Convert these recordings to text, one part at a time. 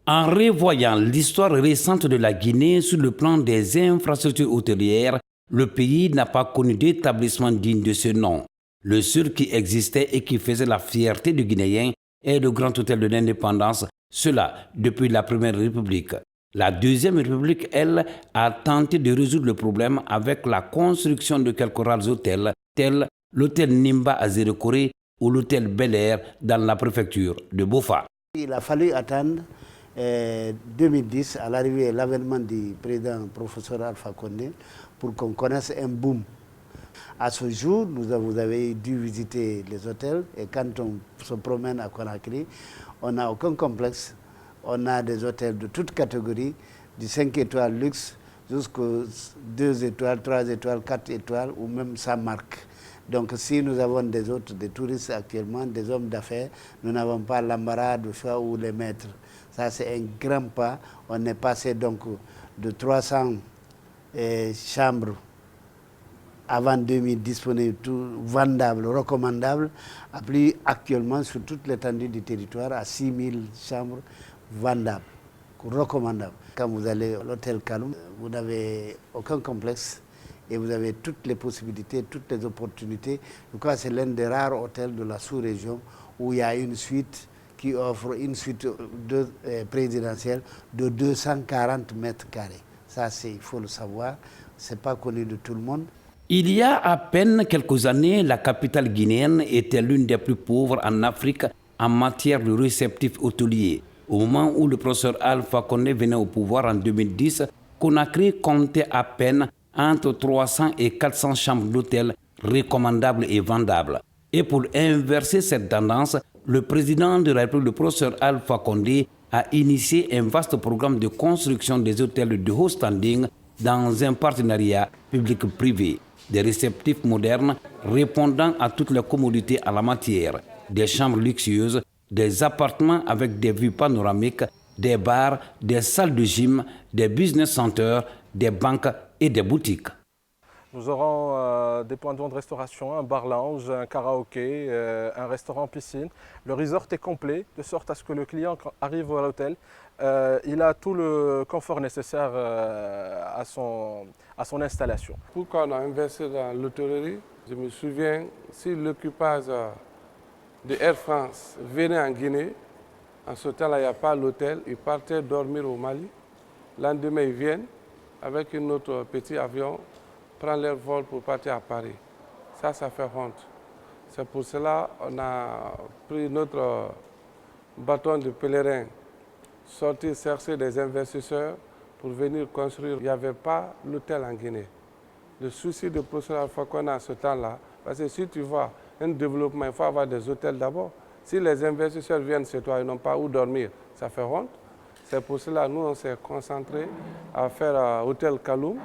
En revoyant l'histoire récente de la Guinée sur le plan des infrastructures hôtelières, le pays n'a pas connu d'établissement digne de ce nom. Le seul qui existait et qui faisait la fierté du Guinéen est le Grand Hôtel de l'Indépendance, cela depuis la Première République. La Deuxième République, elle, a tenté de résoudre le problème avec la construction de quelques rares hôtels, tels l'hôtel Nimba à Zérekoré ou l'hôtel Bel Air dans la préfecture de Bofa. Il a fallu attendre 2010, à l'arrivée et l'avènement du président professeur Alpha Condé, pour qu'on connaisse un boom. À ce jour, vous avez dû visiter les hôtels et quand on se promène à Conakry, on n'a aucun complexe. On a des hôtels de toutes catégories, du 5 étoiles luxe jusqu'aux 2 étoiles, 3 étoiles, 4 étoiles ou même sans marque. Donc si nous avons des hôtes, des touristes actuellement, des hommes d'affaires, nous n'avons pas l'embarras de choix ou les maîtres. Ça c'est un grand pas. On est passé donc de 300 chambres avant 2000 disponibles, vendables, recommandables, à plus actuellement sur toute l'étendue du territoire à 6000 chambres vendables, recommandables. Quand vous allez à l'hôtel Kaloum, vous n'avez aucun complexe et vous avez toutes les possibilités, toutes les opportunités. Je crois que c'est l'un des rares hôtels de la sous-région où il y a une suite qui offre une suite présidentielle de 240 mètres carrés. Ça, il faut le savoir, ce n'est pas connu de tout le monde. Il y a à peine quelques années, la capitale guinéenne était l'une des plus pauvres en Afrique en matière de réceptifs hôteliers. Au moment où le professeur Alpha Condé venait au pouvoir en 2010, Conakry comptait à peine entre 300 et 400 chambres d'hôtel recommandables et vendables. Et pour inverser cette tendance, le président de la République, le professeur Alpha Condé, a initié un vaste programme de construction des hôtels de haut standing dans un partenariat public-privé. Des réceptifs modernes répondant à toutes les commodités en la matière, des chambres luxueuses, des appartements avec des vues panoramiques, des bars, des salles de gym, des business centers, des banques et des boutiques. Nous aurons des points de vente de restauration, un bar-lounge, un karaoké, un restaurant-piscine. Le resort est complet, de sorte à ce que le client, quand arrive à l'hôtel, il a tout le confort nécessaire à son installation. Pourquoi on a investi dans l'hôtellerie? Je me souviens, si l'équipage de Air France venait en Guinée, en ce temps-là, il n'y a pas l'hôtel, ils partaient dormir au Mali. Le lendemain, ils viennent avec un autre petit avion, prendre leur vol pour partir à Paris. Ça fait honte. C'est pour cela qu'on a pris notre bâton de pèlerin, sortir chercher des investisseurs pour venir construire. Il n'y avait pas l'hôtel en Guinée. Le souci de professeur Alpha Condé à ce temps-là, parce que si tu vois un développement, il faut avoir des hôtels d'abord. Si les investisseurs viennent chez toi, ils n'ont pas où dormir, ça fait honte. C'est pour cela que nous, on s'est concentrés à faire hôtel Kaloum.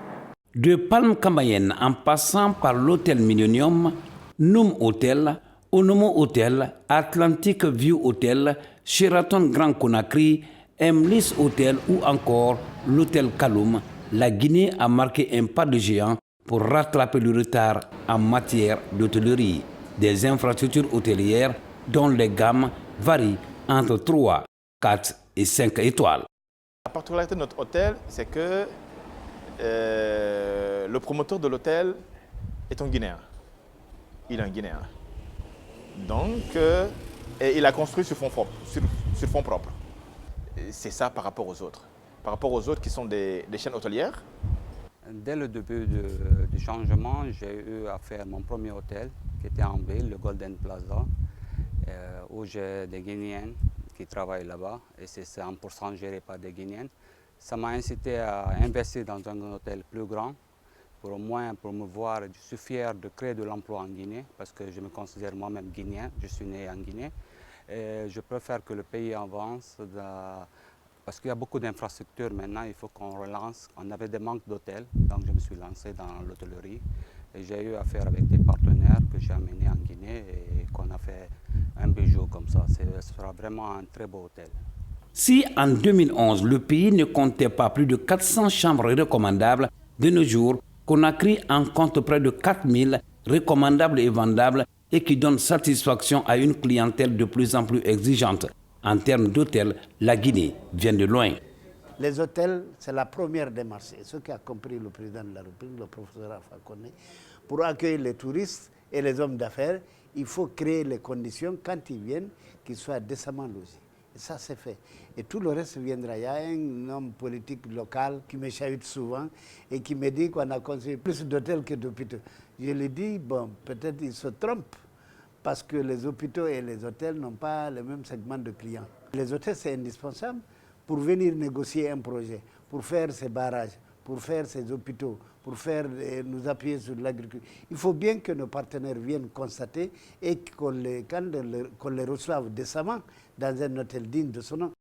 De Palm Cambadène en passant par l'hôtel Millennium, Noum Hotel, Onomo Hotel, Atlantic View Hotel, Sheraton Grand Conakry, Emlis Hotel ou encore l'hôtel Kaloum, la Guinée a marqué un pas de géant pour rattraper le retard en matière d'hôtellerie. Des infrastructures hôtelières dont les gammes varient entre 3, 4 et 5 étoiles. La particularité de notre hôtel, c'est que le promoteur de l'hôtel est un Guinéen. Il est un Guinéen. Donc, et il a construit sur fonds propres. C'est ça par rapport aux autres. Par rapport aux autres qui sont des chaînes hôtelières. Dès le début du changement, j'ai eu à faire mon premier hôtel qui était en ville, le Golden Plaza, où j'ai des Guinéens qui travaillent là-bas et c'est 100% géré par des Guinéens. Ça m'a incité à investir dans un hôtel plus grand pour au moins promouvoir. Je suis fier de créer de l'emploi en Guinée parce que je me considère moi-même guinéen, je suis né en Guinée. Et je préfère que le pays avance parce qu'il y a beaucoup d'infrastructures maintenant, il faut qu'on relance. On avait des manques d'hôtels, donc je me suis lancé dans l'hôtellerie. Et j'ai eu affaire avec des partenaires que j'ai amenés en Guinée et qu'on a fait un bijou comme ça. Ce sera vraiment un très beau hôtel. Si en 2011, le pays ne comptait pas plus de 400 chambres recommandables, de nos jours, Conakry en compte près de 4000 recommandables et vendables et qui donnent satisfaction à une clientèle de plus en plus exigeante. En termes d'hôtels, la Guinée vient de loin. Les hôtels, c'est la première démarche. Et ce qu'a compris le président de la République, le professeur Alpha Condé, pour accueillir les touristes et les hommes d'affaires, il faut créer les conditions, quand ils viennent, qu'ils soient décemment logés. Et ça, c'est fait. Et tout le reste viendra. Il y a un homme politique local qui me chavite souvent et qui me dit qu'on a construit plus d'hôtels que d'hôpitaux. Je lui dis, bon, peut-être il se trompe, parce que les hôpitaux et les hôtels n'ont pas le même segment de clients. Les hôtels, c'est indispensable pour venir négocier un projet, pour faire ces barrages, pour faire ces hôpitaux, pour nous appuyer sur l'agriculture. Il faut bien que nos partenaires viennent constater et qu'on les reçoive décemment dans un hôtel digne de son nom.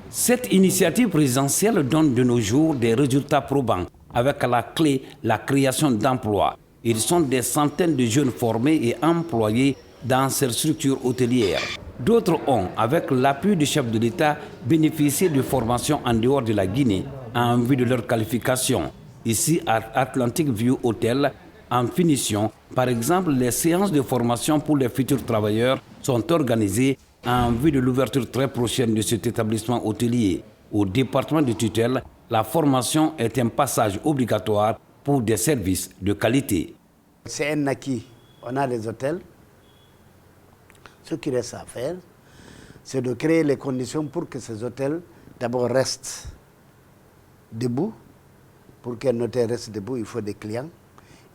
Cette initiative présidentielle donne de nos jours des résultats probants, avec à la clé la création d'emplois. Ils sont des centaines de jeunes formés et employés dans ces structures hôtelières. D'autres ont, avec l'appui du chef de l'État, bénéficié de formations en dehors de la Guinée en vue de leur qualification. Ici, à Atlantic View Hotel, en finition, par exemple, les séances de formation pour les futurs travailleurs sont organisées en vue de l'ouverture très prochaine de cet établissement hôtelier. Au département de tutelle, la formation est un passage obligatoire pour des services de qualité. C'est un acquis. On a les hôtels. Ce qui reste à faire, c'est de créer les conditions pour que ces hôtels, d'abord, restent debout. Pour qu'un hôtel reste debout, il faut des clients.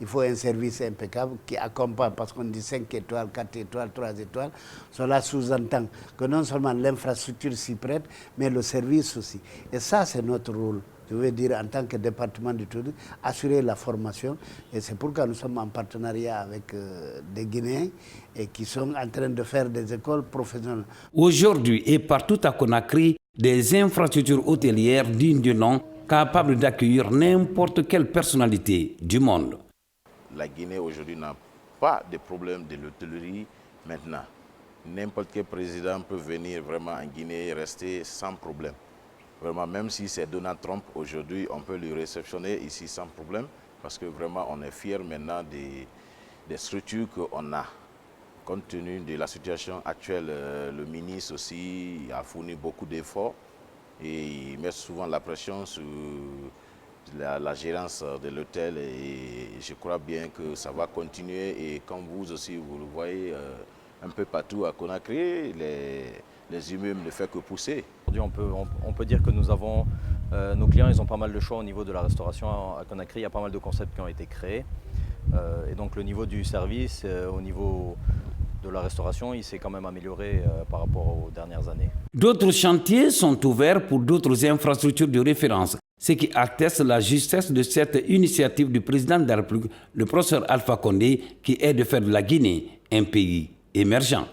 Il faut un service impeccable qui accompagne, parce qu'on dit 5 étoiles, 4 étoiles, 3 étoiles. Cela sous-entend que non seulement l'infrastructure s'y prête, mais le service aussi. Et ça, c'est notre rôle. Je veux dire, en tant que département du tourisme, assurer la formation. Et c'est pourquoi nous sommes en partenariat avec des Guinéens et qui sont en train de faire des écoles professionnelles. Aujourd'hui et partout à Conakry, des infrastructures hôtelières dignes de nom, capables d'accueillir n'importe quelle personnalité du monde. La Guinée aujourd'hui n'a pas de problème de l'hôtellerie maintenant. N'importe quel président peut venir vraiment en Guinée et rester sans problème. Vraiment, même si c'est Donald Trump aujourd'hui, on peut le réceptionner ici sans problème parce que vraiment on est fiers maintenant des structures qu'on a. Compte tenu de la situation actuelle, le ministre aussi a fourni beaucoup d'efforts et il met souvent la pression sur la gérance de l'hôtel et je crois bien que ça va continuer et comme vous aussi vous le voyez un peu partout à Conakry, les immeubles ne font que pousser. Aujourd'hui on peut dire que nous avons, nos clients ils ont pas mal de choix au niveau de la restauration à Conakry, il y a pas mal de concepts qui ont été créés et donc le niveau du service, au niveau de la restauration, il s'est quand même amélioré par rapport aux dernières années. D'autres chantiers sont ouverts pour d'autres infrastructures de référence, ce qui atteste la justesse de cette initiative du président de la République, le professeur Alpha Condé, qui est de faire de la Guinée un pays émergent.